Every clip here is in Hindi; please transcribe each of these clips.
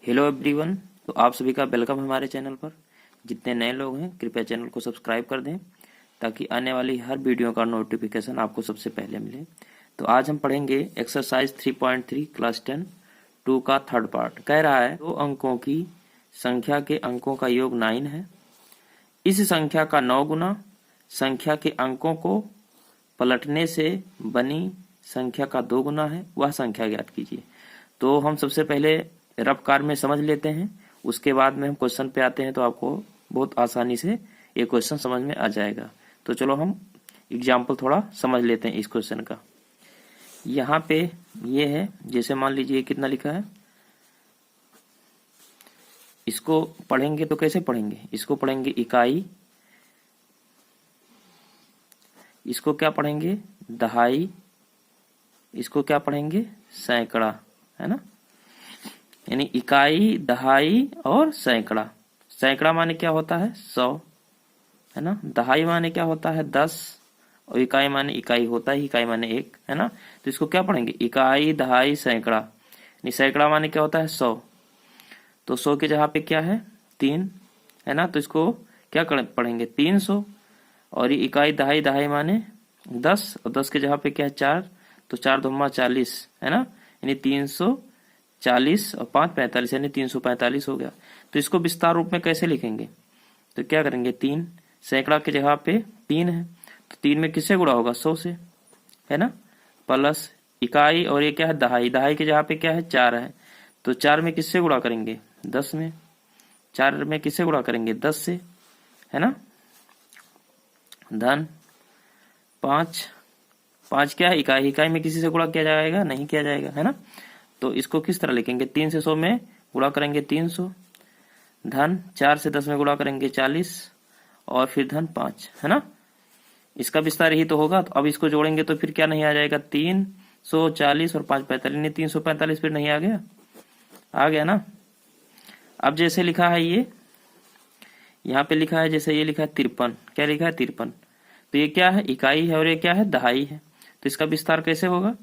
Hello everyone. तो आप सभी का वेलकम हमारे चैनल पर। जितने नए लोग हैं कृपया चैनल को सब्सक्राइब कर दें ताकि आने वाली हर वीडियो का नोटिफिकेशन आपको सबसे पहले मिले। तो आज हम पढ़ेंगे एक्सरसाइज 3.3 क्लास 10 2 का थर्ड पार्ट। कह रहा है दो अंकों की संख्या के अंकों का योग 9 है। इस संख्या का 9 गुना संख्या के अंकों को पलटने से बनी संख्या का 2 गुना है, वह संख्या ज्ञात कीजिए। तो हम सबसे पहले रफ कार में समझ लेते हैं, उसके बाद में हम क्वेश्चन पे आते हैं तो आपको बहुत आसानी से ये क्वेश्चन समझ में आ जाएगा। तो चलो हम एग्जाम्पल थोड़ा समझ लेते हैं इस क्वेश्चन का। यहाँ पे ये है, जैसे मान लीजिए कितना लिखा है, इसको पढ़ेंगे तो कैसे पढ़ेंगे, इसको पढ़ेंगे इकाई, इसको क्या पढ़ेंगे दहाई, इसको क्या पढ़ेंगे सैकड़ा, है ना। यानी इकाई, दहाई और सैकड़ा। सैकड़ा माने क्या होता है 100, है ना। दहाई माने क्या होता है 10 और इकाई माने इकाई होता है, इकाई माने 1, है ना। तो इसको क्या पढ़ेंगे इकाई, दहाई, सैकड़ा। यानी सैकड़ा माने क्या होता है 100, तो 100 के जगह पे क्या है 3, है ना। तो इसको क्या पढ़ेंगे 300। और ये इकाई, दहाई, दहाई माने 10 और 10 के जगह पे क्या है 4, तो 4 दूना 40, है ना। यानी 340 और 5 45, यानी 345 हो गया। तो इसको विस्तार रूप में कैसे लिखेंगे, तो क्या करेंगे 3, सैकड़ा के जगह पे 3 है तो 3 में किससे गुणा होगा 100 से, है ना। प्लस इकाई और ये क्या है दहाई, दहाई के जगह पे क्या है 4 है तो 4 में किससे गुणा करेंगे 10 में, 4 में किससे गुणा करेंगे 10 से, है ना। धन 5, 5 क्या है इकाई, इकाई में किसी से गुणा किया जाएगा नहीं किया जाएगा, है ना। तो इसको किस तरह लिखेंगे 3 से 100 में गुणा करेंगे 300, धन 4 से 10 में गुणा करेंगे 40 और फिर धन 5, है ना। इसका विस्तार यही तो होगा। तो अब इसको जोड़ेंगे तो फिर क्या नहीं आ जाएगा 340 और 5 45, 345 फिर नहीं आ गया, आ गया ना। अब जैसे लिखा है ये यहाँ पे लिखा है, जैसे ये लिखा है 53, क्या लिखा है 53, तो ये क्या है इकाई है और ये क्या है दहाई है। तो इसका विस्तार कैसे होगा,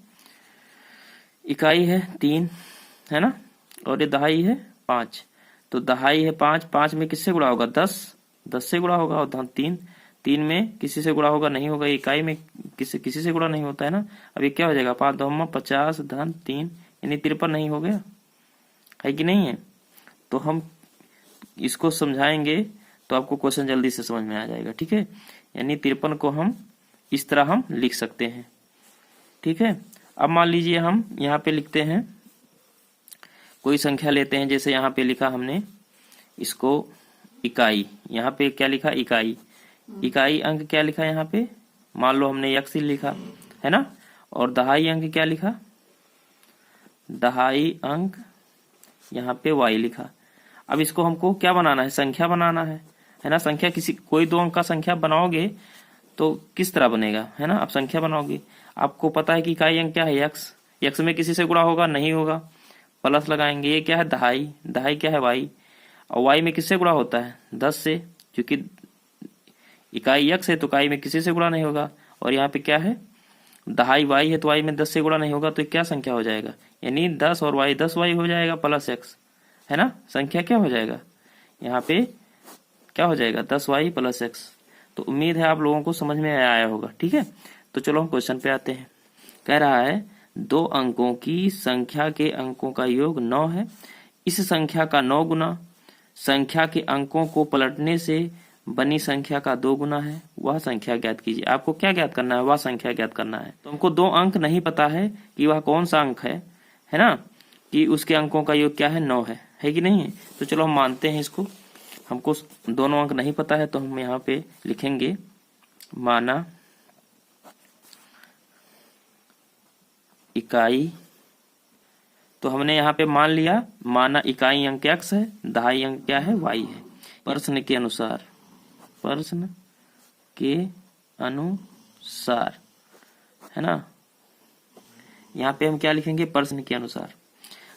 इकाई है 3, है ना, और ये दहाई है 5, तो दहाई है 5, 5 में किससे गुणा होगा 10, 10 से गुणा होगा और धन 3, 3 में किसी से गुणा होगा नहीं होगा, इकाई में किसी से गुणा नहीं होता है ना। अब ये क्या हो जाएगा 5 2 50 धन 3, यानी 53 नहीं हो गया, है कि नहीं है। तो हम इसको समझाएंगे तो आपको क्वेश्चन जल्दी से समझ में आ जाएगा, ठीक है। यानी 53 को हम इस तरह हम लिख सकते हैं, ठीक है। अब मान लीजिए हम यहाँ पे लिखते हैं, कोई संख्या लेते हैं, जैसे यहाँ पे लिखा हमने इसको इकाई, यहाँ पे क्या लिखा इकाई, इकाई अंक क्या लिखा यहाँ पे, मान लो हमने x लिखा, है ना। और दहाई अंक क्या लिखा, दहाई अंक यहाँ पे y लिखा। अब इसको हमको क्या बनाना है संख्या बनाना है ना। संख्या किसी कोई दो अंक का संख्या बनाओगे तो किस तरह बनेगा, है ना। अब संख्या बनाओगे, आपको पता है कि इकाई अंक क्या है x, x में किसी से गुणा होगा नहीं होगा, प्लस लगाएंगे। ये क्या है दहाई, दहाई क्या है y, और y में किससे गुणा होता है 10 से, क्योंकि इकाई x है तो इकाई में किसी से गुणा नहीं होगा। और यहाँ पे क्या है दहाई y है तो y में 10 से गुणा नहीं होगा, तो क्या संख्या हो जाएगा, यानी 10 और y 10y हो जाएगा प्लस x, है ना। संख्या क्या हो जाएगा यहाँ पे क्या हो जाएगा 10y प्लस x। तो उम्मीद है आप लोगों को समझ में आया होगा, ठीक है। तो चलो हम क्वेश्चन पे आते हैं। कह रहा है दो अंकों की संख्या के अंकों का योग 9 है। इस संख्या का 9 गुना संख्या के अंकों को पलटने से बनी संख्या का 2 गुना है, वह संख्या ज्ञात कीजिए। आपको क्या ज्ञात करना है, वह संख्या ज्ञात करना है। तो हमको दो अंक नहीं पता है कि वह कौन सा अंक है ना, कि उसके अंकों का योग क्या है 9 है कि नहीं है। तो चलो हम मानते हैं इसको, हमको दोनों अंक नहीं पता है तो हम यहाँ पे लिखेंगे माना इकाई। तो हमने यहाँ पे मान लिया, माना इकाई अंक x है, दहाई अंक क्या है y है। प्रश्न के अनुसार, प्रश्न के अनुसार, है ना। यहाँ पे हम क्या लिखेंगे प्रश्न के अनुसार।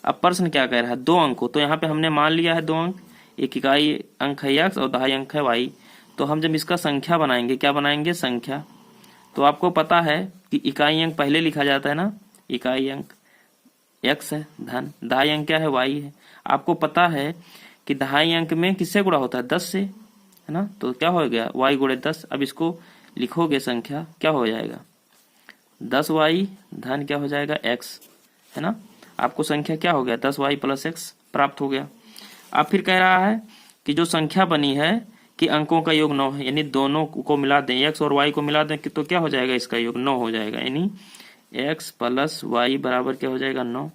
अब प्रश्न क्या कह रहा है दो अंक हो, तो यहाँ पे हमने मान लिया है दो अंक, एक इकाई अंक है x और दहाई अंक है y। तो हम जब इसका संख्या बनाएंगे, क्या बनाएंगे संख्या, तो आपको पता है कि इकाई अंक पहले लिखा जाता है ना, इकाई अंक x है धन, दहाई अंक क्या है y है। आपको पता है कि दहाई अंक में किससे गुणा होता है 10 से, है ना, तो क्या हो गया y गुणे 10। अब इसको लिखोगे संख्या क्या हो जाएगा 10y धन क्या हो जाएगा x, है ना। आपको संख्या क्या हो गया 10y प्लस x प्राप्त हो गया। अब फिर कह रहा है कि जो संख्या बनी है कि अंकों का योग 9 है, यानी दोनों को मिला दें x और y को मिला दें तो क्या हो जाएगा इसका योग 9 हो जाएगा, यानी x प्लस y बराबर क्या हो जाएगा 9,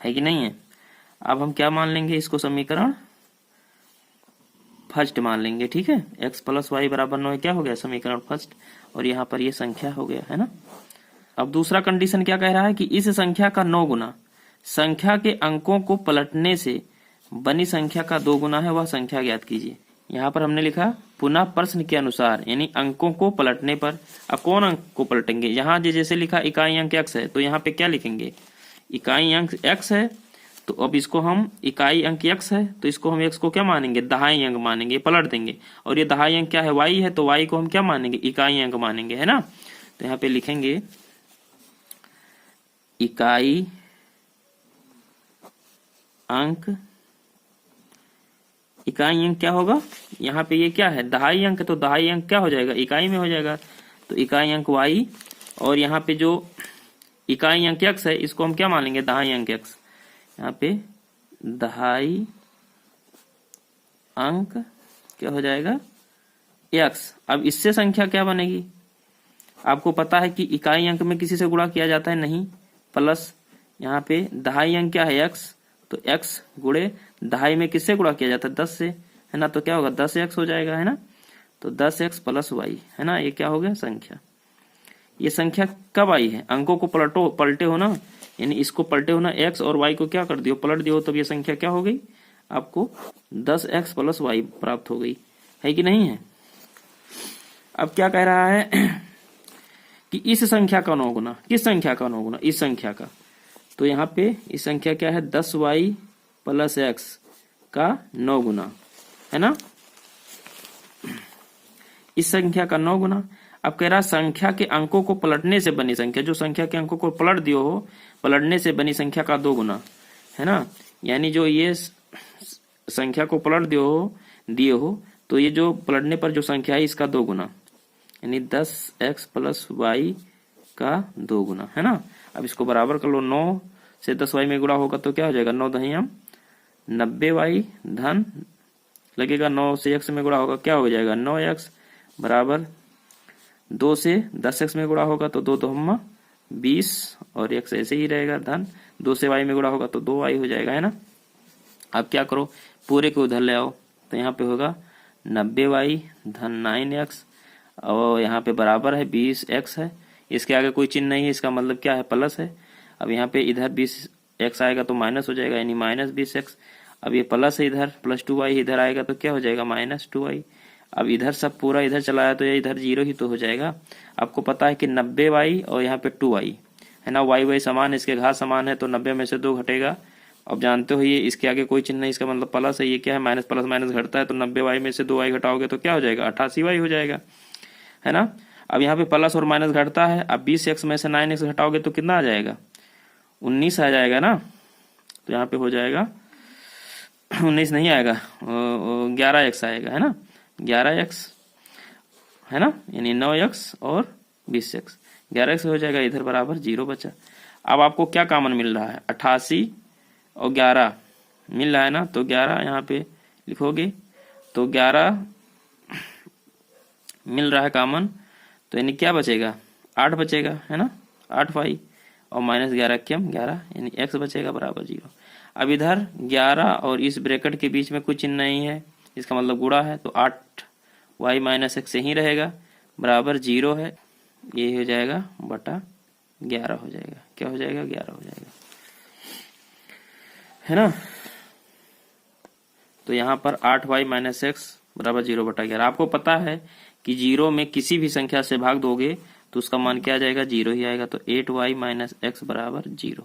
है कि नहीं है। अब हम क्या मान लेंगे इसको समीकरण फर्स्ट मान लेंगे, ठीक है। x प्लस वाई बराबर 9 क्या हो गया समीकरण फर्स्ट, और यहाँ पर ये संख्या हो गया, है ना। अब दूसरा कंडीशन क्या कह रहा है कि इस संख्या का 9 गुना संख्या के अंकों को पलटने से बनी संख्या का 2 गुना है, वह संख्या ज्ञात कीजिए। यहाँ पर हमने लिखा पुनः प्रश्न के अनुसार, यानी अंकों को पलटने पर। अब कौन अंक को पलटेंगे, यहाँ जैसे लिखा इकाई अंक x है तो यहाँ पे क्या लिखेंगे इकाई अंक x है, तो अब इसको हम इकाई अंक x है तो इसको हम x को क्या मानेंगे दहाई अंक मानेंगे, पलट देंगे। और ये दहाई अंक क्या है y है, तो y को हम क्या मानेंगे इकाई अंक मानेंगे, है ना। तो यहाँ पे लिखेंगे इकाई अंक, इकाई अंक क्या होगा यहाँ पे ये क्या है दहाई अंक, तो दहाई अंक क्या हो जाएगा इकाई में हो जाएगा, तो इकाई अंक y। और यहाँ पे जो इकाई अंक x है इसको हम क्या मानेंगे दहाई अंक x, यहाँ पे दहाई अंक क्या हो जाएगा x। अब इससे संख्या क्या बनेगी, आपको पता है कि इकाई अंक में किसी से गुणा किया जाता है नहीं, प्लस यहाँ पे दहाई अंक क्या है x, तो x गुणे दहाई में किससे गुणा किया जाता है 10 से, है ना, तो क्या होगा 10x हो जाएगा, है ना। तो 10x प्लस y, है ना, ये क्या हो गया संख्या। ये संख्या कब आई है, अंकों को पलटे हो ना, यानी इसको पलटे हो ना x और y को क्या कर दियो पलट दियो, तब ये संख्या क्या हो गई आपको 10x प्लस y प्राप्त हो गई, है कि नहीं है। अब क्या कह रहा है कि इस संख्या का 9 गुना, किस संख्या का 9 गुना इस संख्या का, तो यहाँ पे इस संख्या क्या है 10y प्लस x का 9 गुना, है ना, इस संख्या का 9 गुना। अब कह रहा संख्या के अंकों को पलटने से बनी संख्या, जो संख्या के अंकों को पलट दियो हो पलटने से बनी संख्या का 2 गुना, है ना, यानी जो ये संख्या को पलट दिए हो तो ये जो पलटने पर जो संख्या है इसका 2 गुना, यानी 10x प्लस y का 2 गुना, है ना। अब इसको बराबर कर लो, 9 से 10y में गुणा होगा तो क्या हो जाएगा 9 दही 90y धन लगेगा, 9 से x में गुणा होगा क्या हो जाएगा 9x बराबर 2 से 10x में गुणा होगा तो 2 2 20 और x ऐसे ही रहेगा धन, 2 से y में गुणा होगा तो 2y हो जाएगा, है ना। अब क्या करो पूरे को उधर ले आओ, तो यहाँ पे होगा 90y धन 9x और यहाँ पे बराबर है 20x है, इसके आगे कोई चिन्ह नहीं है, इसका मतलब क्या है प्लस है। अब यहाँ पे इधर 20x आएगा तो माइनस हो जाएगा, यानी माइनस 20x। अब ये प्लस है इधर, प्लस 2y इधर आएगा तो क्या हो जाएगा माइनस 2y। अब इधर सब पूरा इधर चलाया तो ये इधर 0 ही तो हो जाएगा। आपको पता है कि 90y और यहाँ पे 2y, है ना, y समान है, इसके घात समान है तो 90 में से 2 घटेगा। अब जानते हो ये इसके आगे कोई चिन्ह नहीं, इसका मतलब प्लस है, ये क्या है माइनस प्लस माइनस घटता है, तो 90y में से 2y घटाओगे तो क्या हो जाएगा 88y हो जाएगा, है ना। अब यहाँ पे प्लस और माइनस घटता है, अब 20x में से 9x घटाओगे तो कितना आ जाएगा 19 आ जाएगा ना, तो यहाँ पे हो जाएगा 19 नहीं आएगा 11x आएगा, है ना 11x, है ना, यानी 9x और 20x 11x हो जाएगा, इधर बराबर 0 बचा। अब आपको क्या कॉमन मिल रहा है 88 और 11 मिल रहा है ना, तो 11 यहाँ पे लिखोगे तो 11 मिल रहा है कॉमन, तो यानी क्या बचेगा 8 बचेगा, है ना 8y और माइनस 11 क्यों 11, यानी x बचेगा बराबर 0। अब इधर 11 और इस ब्रैकेट के बीच में कोई चिन्ह नहीं है, इसका मतलब गुणा है, तो 8y माइनस x ही रहेगा बराबर 0 है, ये हो जाएगा बटा 11 हो जाएगा, क्या हो जाएगा 11 हो जाएगा, है ना। तो यहाँ पर 8y माइनस x बराबर 0 बटा 11। आपको पता है कि 0 में किसी भी संख्या से भाग दोगे तो उसका मान क्या आ जाएगा 0 ही आएगा, तो 8y माइनस x बराबर 0।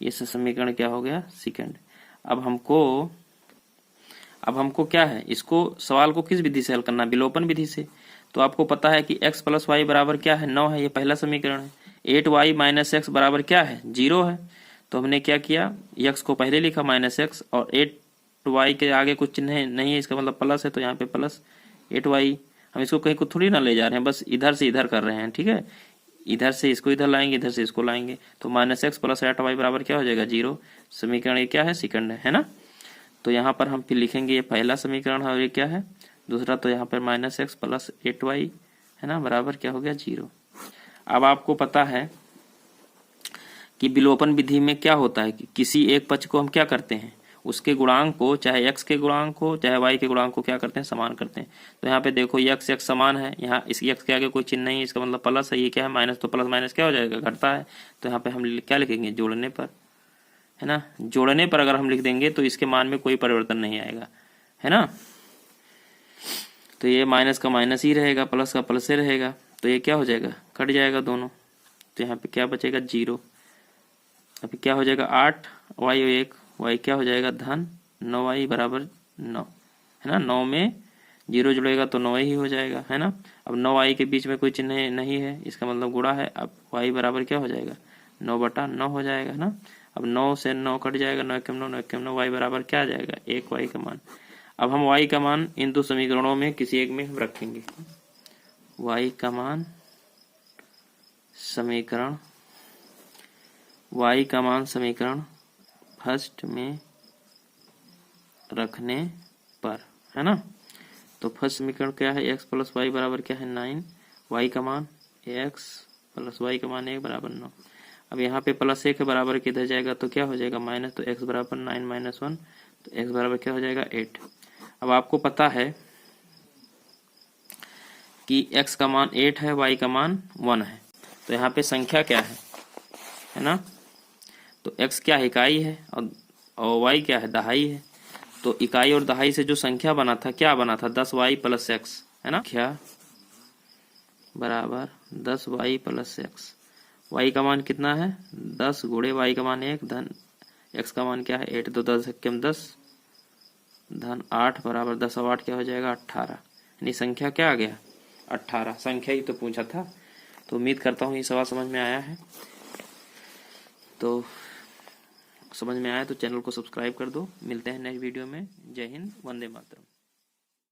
ये समीकरण क्या हो गया सेकंड। अब हमको क्या है, इसको सवाल को किस विधि से हल करना, विलोपन विधि से। तो आपको पता है कि x प्लस वाई बराबर क्या है 9 है, ये पहला समीकरण है। 8y माइनस x बराबर क्या है 0 है, तो हमने क्या किया, x को पहले लिखा -x और 8y के आगे कुछ चिन्ह नहीं है, इसका मतलब प्लस है, तो यहाँ पे प्लस 8y। हम इसको कहीं को थोड़ी ना ले जा रहे हैं, बस इधर से इधर कर रहे हैं, ठीक है। इधर से इसको इधर लाएंगे, इधर से इसको लाएंगे, तो -x + 8y बराबर क्या हो जाएगा 0। समीकरण ये क्या है, सेकंड है ना। तो यहाँ पर हम फिर लिखेंगे ये पहला समीकरण है और ये क्या है दूसरा, तो यहाँ पर -x + 8y है ना बराबर क्या हो गया 0। अब आपको पता है कि विलोपन विधि में क्या होता है कि किसी एक पक्ष को हम क्या करते हैं, उसके गुणांक को, चाहे x के गुणांक को चाहे y के गुणांक को क्या करते हैं, समान करते हैं। तो यहाँ पे देखो x समान है, यहाँ इस x के आगे कोई चिन्ह नहीं है, इसका मतलब प्लस है, ये क्या है माइनस, तो प्लस माइनस क्या हो जाएगा, घटता है। तो यहाँ पे हम क्या लिखेंगे, जोड़ने पर, है ना। जोड़ने पर अगर हम लिख देंगे तो इसके मान में कोई परिवर्तन नहीं आएगा, है ना। तो ये माइनस का माइनस ही रहेगा, प्लस का प्लस ही रहेगा, तो ये क्या हो जाएगा, कट जाएगा दोनों। तो यहाँ पे क्या बचेगा 0। अभी क्या हो जाएगा 8y 1 y क्या हो जाएगा धन 9y बराबर 9, है ना। 9 में 0 जुड़ेगा तो 9 ही हो जाएगा, है ना। अब 9y के बीच में कोई चिन्ह नहीं है, इसका मतलब गुणा है। अब y बराबर क्या हो जाएगा 9/9 हो जाएगा, है ना। अब 9 से 9 कट जाएगा, 9 एकम 9 9 एकम 9, y बराबर क्या आ जाएगा 1 y का मान। अब हम y का मान इन दो समीकरणों में किसी एक में हम रखेंगे। y का मान समीकरण, y का मान समीकरण फर्स्ट में रखने पर, है ना। तो फर्स्ट समीकरण क्या है, x + y बराबर क्या है 9, y का मान x + y का मान 1 बराबर 9। अब यहाँ पे +1 है बराबर किधर जाएगा, तो क्या हो जाएगा माइनस, तो x बराबर 9 - 1, तो x बराबर क्या हो जाएगा 8। अब आपको पता है कि x का मान 8 है, y का मान 1 है, तो यहाँ पे संख्या क्या है ना। तो x क्या है, इकाई है, और y क्या है, दहाई है। तो इकाई और दहाई से जो संख्या बना था, क्या बना था 10y + x, है ना। क्या बराबर 10y + x, y का मान कितना है 10 गुणे y का मान 1 धन x का मान क्या है 8, तो 10 एकम 10 धन 8 बराबर 10 और 8 क्या हो जाएगा 18। यानी संख्या क्या आ गया 18, संख्या ही तो पूछा था। तो उम्मीद करता हूँ ये सवाल समझ में आया है। तो समझ में आया तो चैनल को सब्सक्राइब कर दो। मिलते हैं नेक्स्ट वीडियो में। जय हिंद, वंदे मातरम।